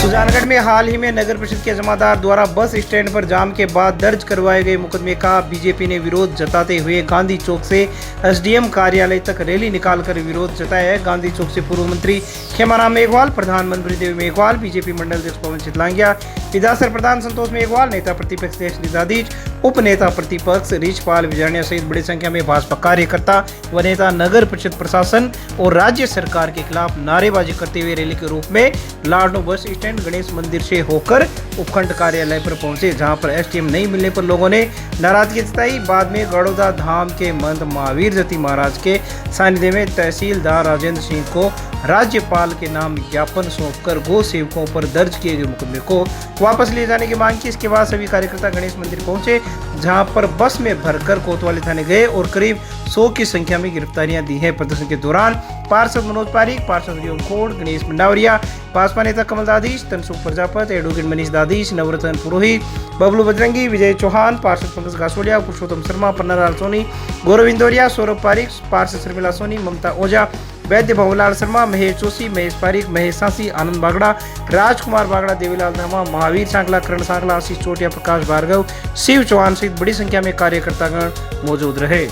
सुजानगढ़ में हाल ही में नगर परिषद के जमादार द्वारा बस स्टैंड पर जाम के बाद दर्ज करवाए गए मुकदमे का बीजेपी ने विरोध जताते हुए गांधी चौक से एसडीएम कार्यालय तक रैली निकालकर विरोध जताया है। गांधी चौक से पूर्व मंत्री खेमाराम मेघवाल, प्रधानमंत्री देव मेघवाल, बीजेपी मंडल अध्यक्ष पवन चितलांगिया, विधानसभा प्रधान संतोष मेघवाल, नेता प्रतिपक्ष देश निजादीज, उप नेता प्रतिपक्ष रिचपाल विजानिया सहित बड़ी संख्या में भाजपा कार्यकर्ता व नेता नगर परिषद प्रशासन और राज्य सरकार के खिलाफ नारेबाजी करते हुए रैली के रूप में लाडनो बस स्टैंड गणेश मंदिर से होकर उपखंड कार्यालय पर पहुंचे, जहां पर एसडीएम नहीं मिलने पर लोगों ने नाराजगी जताई। बाद में गड़ौदा धाम के महंत महावीर जती महाराज के सानिध्य में तहसीलदार राजेंद्र सिंह को राज्यपाल के नाम ज्ञापन सौंपकर गो सेवकों पर दर्ज किए गए मुकदमे को वापस लिए जाने की मांग की। इसके बाद सभी कार्यकर्ता गणेश मंदिर पहुंचे, जहां पर बस में भरकर कोतवाली थाने गए और करीब 100 की संख्या में गिरफ्तारियां दी हैं। प्रदर्शन के दौरान पार्षद मनोज पारिक, पार्षद रियोम खोड़, गणेश मंडावरिया, भाजपा नेता कमल दादीश, तनसुख प्रजापत, एडवोकेट मनीष दादीश, नवरत्न पुरोहित, बबलू बजरंगी, विजय चौहान, पार्षद पंकज गासोलिया, पुरुषोत्तम शर्मा, पन्नालाल सोनी, गौरव इंदौरिया, सौरभ पारिक, पार्षद शर्मिला सोनी, ममता ओझा, वैद्य भवलाल शर्मा, महेश जोशी, महेश पारिक, महेश सांसी, आनंद बागड़ा, राजकुमार बागड़ा, देवीलाल धर्मा, महावीर सांगला, करण सांगला, आशीष चोटिया, प्रकाश भार्गव, शिव चौहान सहित बड़ी संख्या में कार्यकर्तागण मौजूद रहे।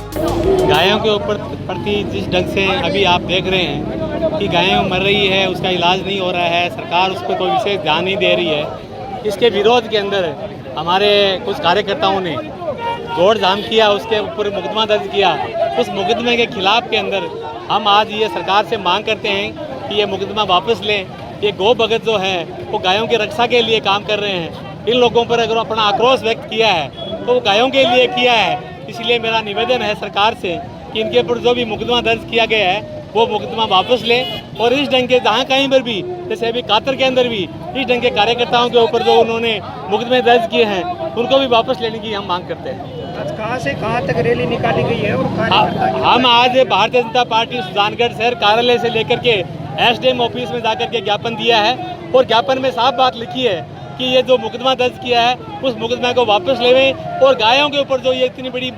गायों के ऊपर प्रति जिस ढंग से अभी आप देख रहे हैं कि गायें मर रही है, उसका इलाज नहीं हो रहा है, सरकार उस पर कोई विशेष ध्यान नहीं दे रही है, इसके विरोध के अंदर हमारे कुछ कार्यकर्ताओं ने दौड़ जाम किया, उसके ऊपर मुकदमा दर्ज किया। उस मुकदमे के खिलाफ के अंदर हम आज ये सरकार से मांग करते हैं कि ये मुकदमा वापस लें। ये गौ भगत जो है वो गायों की रक्षा के लिए काम कर रहे हैं। इन लोगों पर अगर अपना आक्रोश व्यक्त किया है तो वो गायों के लिए किया है। इसलिए मेरा निवेदन है सरकार से कि इनके ऊपर जो भी मुकदमा दर्ज किया गया है वो मुकदमा वापस लें और इस ढंग के जहाँ कहीं पर भी, जैसे अभी कातर के अंदर भी इस ढंग के कार्यकर्ताओं के ऊपर जो उन्होंने मुकदमे दर्ज किए हैं उनको भी वापस लेने की हम मांग करते हैं। कहाँ से कहाँ तक रैली निकाली गई है? और हम आज भारतीय जनता पार्टी सुजानगढ़ शहर कार्यालय से लेकर के एसडीएम ऑफिस में जाकर के ज्ञापन दिया है और ज्ञापन में साफ बात लिखी है कि ये जो मुकदमा दर्ज किया है उस मुकदमा को वापस लेवें और गायों के ऊपर जो ये इतनी बड़ी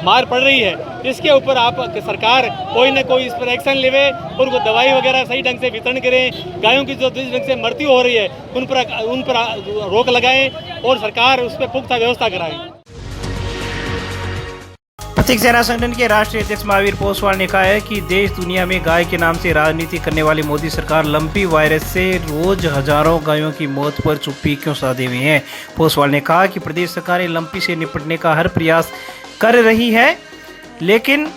मार पड़ रही है इसके ऊपर आप सरकार कोई ना कोई इस पर एक्शन लेवे और उनको दवाई वगैरह सही ढंग से वितरण करें। गायों की जो जिस ढंग से मृत्यु हो रही है उन पर रोक लगाएं और सरकार उस पर पुख्ता व्यवस्था कराए। प्रतीक सेना संगठन के राष्ट्रीय अध्यक्ष महावीर पोसवाल ने कहा है कि देश दुनिया में गाय के नाम से राजनीति करने वाली मोदी सरकार लंपी वायरस से रोज हजारों गायों की मौत पर चुप्पी क्यों साधे हुए हैं। पोसवाल ने कहा कि प्रदेश सरकारें लंपी से निपटने का हर प्रयास कर रही है, लेकिन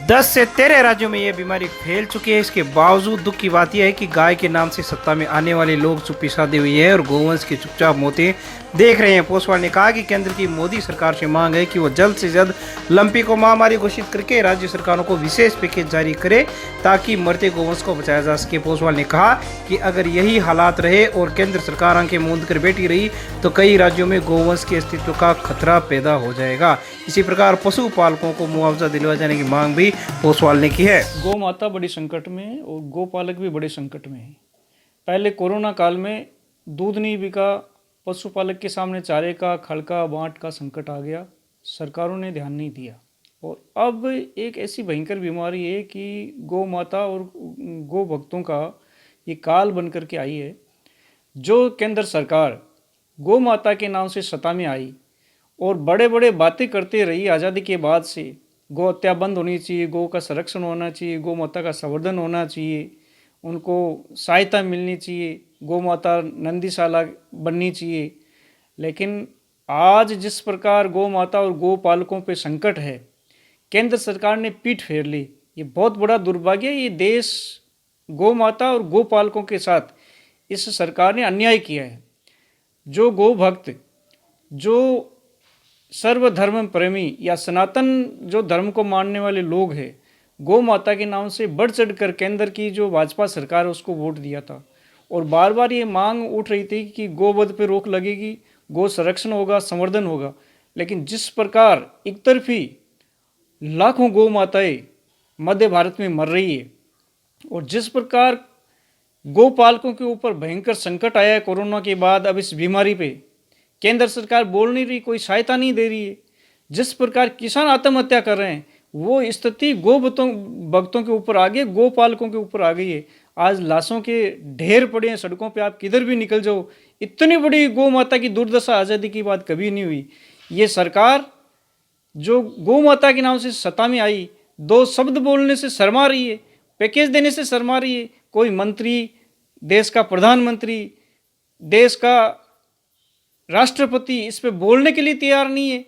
10 से 13 राज्यों में यह बीमारी फैल चुकी है। इसके बावजूद दुख की बात यह है कि गाय के नाम से सत्ता में आने वाले लोग चुप्पी साधे हुए हैं और गोवंश की चुपचाप मौतें देख रहे हैं। पोसवाल ने कहा कि केंद्र की मोदी सरकार से मांग है कि वो जल्द से जल्द लंपी को महामारी घोषित करके राज्य सरकारों को विशेष पैकेज जारी करे ताकि मरते गोवंश को बचाया जा सके। पोसवाल ने कहा कि अगर यही हालात रहे और केंद्र सरकार आंखें मूंद कर बैठी रही तो कई राज्यों में गोवंश के अस्तित्व का खतरा पैदा हो जाएगा। इसी प्रकार पशुपालकों को मुआवजा दिलवाए जाने की मांग भी पोसवाल ने की है। गौ माता बड़ी संकट में और गोपालक भी बड़े संकट में है। पहले कोरोना काल में दूध नहीं बिका, पशुपालक के सामने चारे का, खल का, बांट का संकट आ गया, सरकारों ने ध्यान नहीं दिया। और अब एक ऐसी भयंकर बीमारी है कि गौ माता और गौ भक्तों का ये काल बन करके आई है। जो केंद्र सरकार गौ माता के नाम से सत्ता में आई और बड़े बड़े बातें करते रही आज़ादी के बाद से, गौ हत्या बंद होनी चाहिए, गौ का संरक्षण होना चाहिए, गौ माता का संवर्धन होना चाहिए, उनको सहायता मिलनी चाहिए, गौ माता नंदीशाला बननी चाहिए। लेकिन आज जिस प्रकार गौ माता और गौ पालकों पे संकट है, केंद्र सरकार ने पीठ फेर ली। ये बहुत बड़ा दुर्भाग्य है। ये देश गौ माता और गौ पालकों के साथ इस सरकार ने अन्याय किया है। जो गौ भक्त, जो सर्वधर्म प्रेमी या सनातन जो धर्म को मानने वाले लोग हैं, गौ माता के नाम से बढ़ चढ़ कर केंद्र की जो भाजपा सरकार है उसको वोट दिया था और बार बार ये मांग उठ रही थी कि गोवध पे रोक लगेगी, गौ संरक्षण होगा, संवर्धन होगा। लेकिन जिस प्रकार एक तरफी लाखों गौ माताएं मध्य भारत में मर रही है और जिस प्रकार गौ पालकों के ऊपर भयंकर संकट आया है कोरोना के बाद, अब इस बीमारी पे केंद्र सरकार बोल नहीं रही, कोई सहायता नहीं दे रही है। जिस प्रकार किसान आत्महत्या कर रहे हैं वो स्थिति गौ भक्तों के ऊपर आ गई, गौ पालकों के ऊपर आ गई है। आज लाशों के ढेर पड़े हैं सड़कों पे, आप किधर भी निकल जाओ। इतनी बड़ी गौ माता की दुर्दशा आज़ादी की बात कभी नहीं हुई। ये सरकार जो गौ माता के नाम से सत्ता में आई, दो शब्द बोलने से शर्मा रही है, पैकेज देने से शर्मा रही है। कोई मंत्री, देश का प्रधानमंत्री, देश का राष्ट्रपति इस पे बोलने के लिए तैयार नहीं है।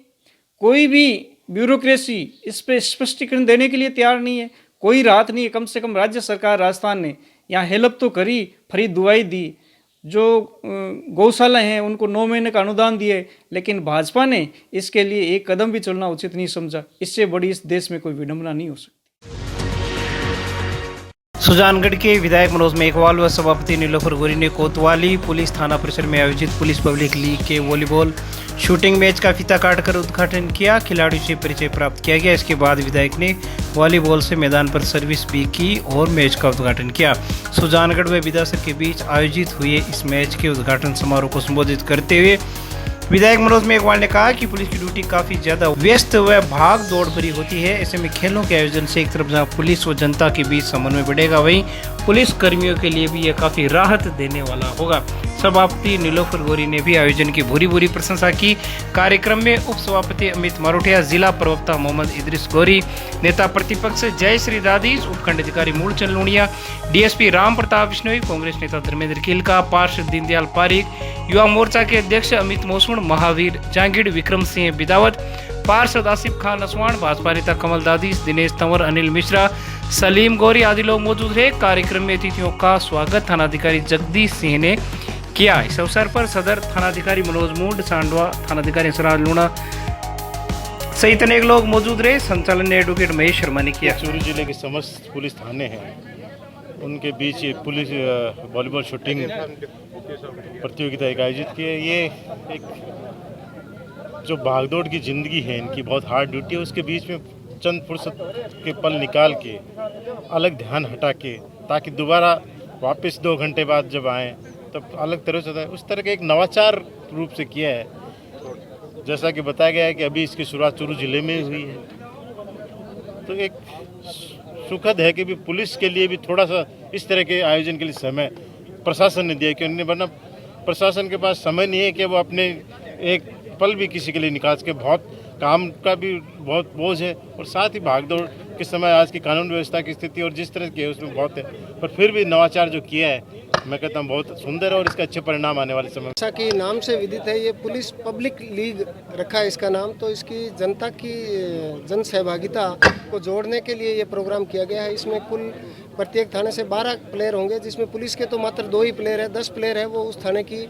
कोई भी ब्यूरोक्रेसी इस पे स्पष्टीकरण देने के लिए तैयार नहीं है। कोई राहत नहीं है। कम से कम राज्य सरकार राजस्थान ने यहाँ हेल्प तो करी, फ्री दवाई दी, जो गौशाला हैं उनको 9 महीने का अनुदान दिए, लेकिन भाजपा ने इसके लिए एक कदम भी चलना उचित नहीं समझा। इससे बड़ी इस देश में कोई विडंबना नहीं हो सकती। सुजानगढ़ के विधायक मनोज मेघवाल व सभापति नीलोफर गोरी ने कोतवाली पुलिस थाना परिसर में आयोजित पुलिस पब्लिक लीग के वॉलीबॉल शूटिंग मैच का फीता काटकर उद्घाटन किया। खिलाड़ियों से परिचय प्राप्त किया गया। इसके बाद विधायक ने वॉलीबॉल से मैदान पर सर्विस भी की और मैच का उद्घाटन किया। सुजानगढ़ व बिदासर के बीच आयोजित हुए इस मैच के उद्घाटन समारोह को संबोधित करते हुए विधायक मनोज मेघवाल ने कहा कि पुलिस की ड्यूटी काफी ज्यादा व्यस्त व भाग दौड़ भरी होती है। ऐसे में खेलों के आयोजन से एक तरफ जहां पुलिस व जनता के बीच समन्वय बढ़ेगा, वहीं पुलिस कर्मियों के लिए भी यह काफी राहत देने वाला होगा। सभापति नीलोफर गोरी ने भी आयोजन की भूरी प्रशंसा की। कार्यक्रम में उप सभापति अमित मारोटिया, जिला प्रवक्ता मोहम्मद इदरिस गोरी, नेता प्रतिपक्ष जय श्री दादीज, उपखंड अधिकारी मूलचंद लूणिया, डीएसपी राम प्रताप बिश्नोई, कांग्रेस नेता धर्मेंद्र किलका, पार्षद दीनदयाल पारिक, युवा मोर्चा के अध्यक्ष अमित मोसुण, महावीर जांगिड़, विक्रम सिंह बिदावत, पार्षद आसिफ खान असवाण, भाजपा नेता कमल दादीस, दिनेश तंवर, अनिल मिश्रा, सलीम गौरी आदि लोग मौजूद रहे। कार्यक्रम में अतिथियों का स्वागत थानाधिकारी जगदीश सिंह ने किया। इस अवसर पर सदर थानाधिकारी मनोज मूंड, सांडवा थानाधिकारी सराज लूणा सहित अनेक लोग मौजूद रहे। संचालन ने एडवोकेट महेश शर्मा ने किया। चूरू जिले के समस्त पुलिस थाने हैं, उनके बीच ये पुलिस वॉलीबॉल शूटिंग प्रतियोगिता एक आयोजित की है। ये एक जो भागदौड़ की ज़िंदगी है, इनकी बहुत हार्ड ड्यूटी है, उसके बीच में चंद फुर्सत के पल निकाल के अलग ध्यान हटा के, ताकि दोबारा वापस 2 घंटे बाद जब आएँ तब अलग तरह से उस तरह के एक नवाचार रूप से किया है। जैसा कि बताया गया है कि अभी इसकी शुरुआत चूरू जिले में हुई है, तो एक सुखद है कि भी पुलिस के लिए भी थोड़ा सा इस तरह के आयोजन के लिए समय प्रशासन ने दिया, क्योंकि वरना प्रशासन के पास समय नहीं है कि वो अपने एक पल भी किसी के लिए निकाल सके। बहुत काम का भी बहुत बोझ है, और साथ ही भागदौड़ के समय आज की कानून व्यवस्था की स्थिति और जिस तरह की है उसमें बहुत है, पर फिर भी नवाचार जो किया है मैं कहता हूँ बहुत सुंदर है, और इसका अच्छे परिणाम आने वाले समय में। जैसा कि नाम से विदित है, ये पुलिस पब्लिक लीग रखा है इसका नाम, तो इसकी जनता की जन सहभागिता को जोड़ने के लिए ये प्रोग्राम किया गया है। इसमें कुल प्रत्येक थाने से 12 प्लेयर होंगे, जिसमें पुलिस के तो मात्र 2 ही प्लेयर हैं। 10 प्लेयर है वो उस थाने की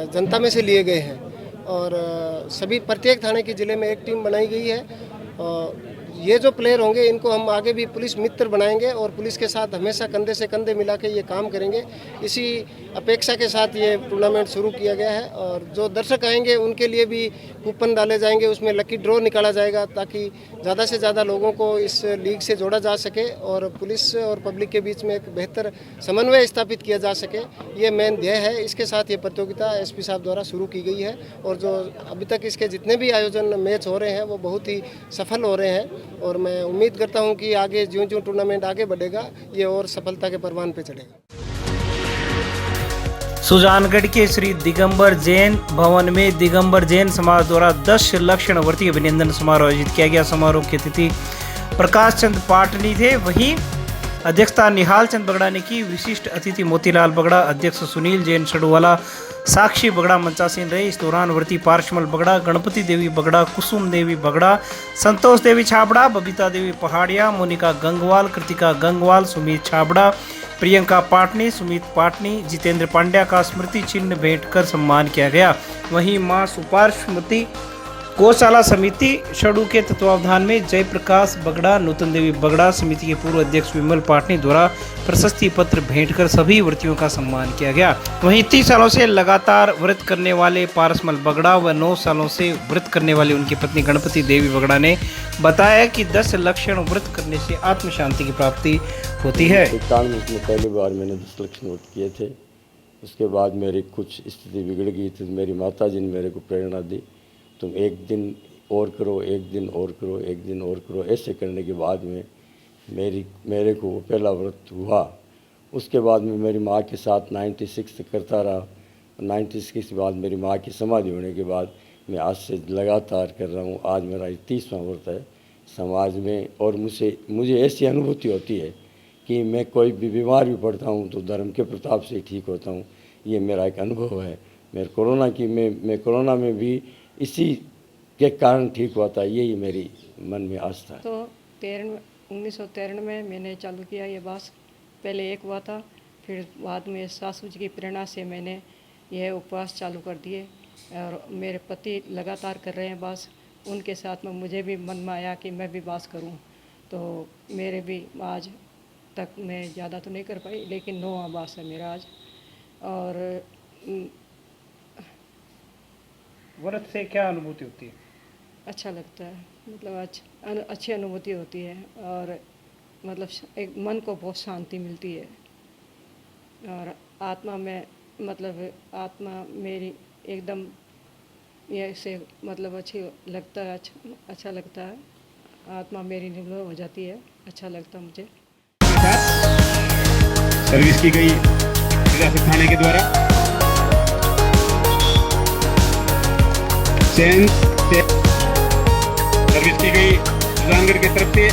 जनता में से लिए गए हैं, और सभी प्रत्येक थाने की ज़िले में एक टीम बनाई गई है। ये जो प्लेयर होंगे इनको हम आगे भी पुलिस मित्र बनाएंगे और पुलिस के साथ हमेशा कंधे से कंधे मिला के ये काम करेंगे। इसी अपेक्षा के साथ ये टूर्नामेंट शुरू किया गया है, और जो दर्शक आएंगे उनके लिए भी कूपन डाले जाएंगे, उसमें लकी ड्रॉ निकाला जाएगा, ताकि ज़्यादा से ज़्यादा लोगों को इस लीग से जोड़ा जा सके और पुलिस और पब्लिक के बीच में एक बेहतर समन्वय स्थापित किया जा सके। ये मेन ध्येय है। इसके साथ ये प्रतियोगिता एसपी साहब द्वारा शुरू की गई है, और जो अभी तक इसके जितने भी आयोजन मैच हो रहे हैं वो बहुत ही सफल हो रहे हैं, और मैं उम्मीद करता हूं कि आगे ज्यों-ज्यों टूर्नामेंट आगे बढ़ेगा ये और सफलता के परवान पे चढ़ेगा। सुजानगढ़ के श्री दिगंबर जैन भवन में दिगंबर जैन समाज द्वारा 10 लक्षणवर्ती अभिनंदन समारोह आयोजित किया गया। समारोह के अतिथि प्रकाश चंद पाटनी थे, वहीं अध्यक्षता निहाल चंद बगड़ा ने की। विशिष्ट अतिथि मोतीलाल बगड़ा, अध्यक्ष सुनील जैन सड़ुवाला, साक्षी बगड़ा मंचासीन रहे। इस दौरान वर्ती पार्शमल बगड़ा, गणपति देवी बगड़ा, कुसुम देवी बगड़ा, संतोष देवी छाबड़ा, बबीता देवी पहाड़िया, मोनिका गंगवाल, कृतिका गंगवाल, सुमित छाबड़ा, प्रियंका पाटनी, सुमित पाटनी, जितेंद्र पांड्या का स्मृति चिन्ह भेंट कर सम्मान किया गया। वहीं मां सुपार्श्वती गौशाला समिति शड़ू के तत्वावधान में जयप्रकाश बगड़ा, नूतन देवी बगड़ा, समिति के पूर्व अध्यक्ष विमल पाटनी द्वारा प्रशस्ति पत्र भेंट कर सभी व्रतियों का सम्मान किया गया। वहीं 30 सालों से लगातार व्रत करने वाले पारसमल बगड़ा व 9 सालों से व्रत करने वाली उनकी पत्नी गणपति देवी बगड़ा ने बताया कि 10 लक्षण व्रत करने से आत्म शांति की प्राप्ति होती है। पहली बार मैंने 10 लक्षण व्रत किए थे, उसके बाद मेरी कुछ स्थिति बिगड़ गई थी। मेरी माता जी ने मेरे को प्रेरणा दी, तुम एक दिन और करो, एक दिन और करो, एक दिन और करो। ऐसे करने के बाद में मेरे को पहला व्रत हुआ, उसके बाद में मेरी माँ के साथ 96 तक करता रहा। 96 के बाद मेरी माँ की समाधि होने के बाद मैं आज से लगातार कर रहा हूँ। आज मेरा 30वां व्रत है समाज में, और मुझे ऐसी अनुभूति होती है कि मैं कोई भी बीमार भी पड़ता हूँ तो धर्म के प्रताप से ठीक होता हूँ। ये मेरा एक अनुभव है। मैं कोरोना में भी इसी के कारण ठीक हुआ था, यही मेरी मन में आस्था है। तो 1993 में मैंने चालू किया ये बास। पहले एक हुआ था, फिर बाद में सासू जी की प्रेरणा से मैंने यह उपवास चालू कर दिए, और मेरे पति लगातार कर रहे हैं बास। उनके साथ में मुझे भी मन में आया कि मैं भी बास करूं, तो मेरे भी आज तक मैं ज़्यादा तो नहीं कर पाई, लेकिन 9वां बास है मेरा आज। और व्रत से क्या अनुभूति होती है? अच्छा लगता है, मतलब अच्छी अनुभूति होती है, और मतलब एक मन को बहुत शांति मिलती है, और आत्मा में मतलब आत्मा मेरी एकदम ये से मतलब अच्छी लगता है, अच्छा लगता है। आत्मा मेरी निर्मल हो जाती है, अच्छा लगता है मुझे। सर्विस की गई हिरासत थाने के द्वारा। सर्विस की गई सुजानगढ़ की तरफ से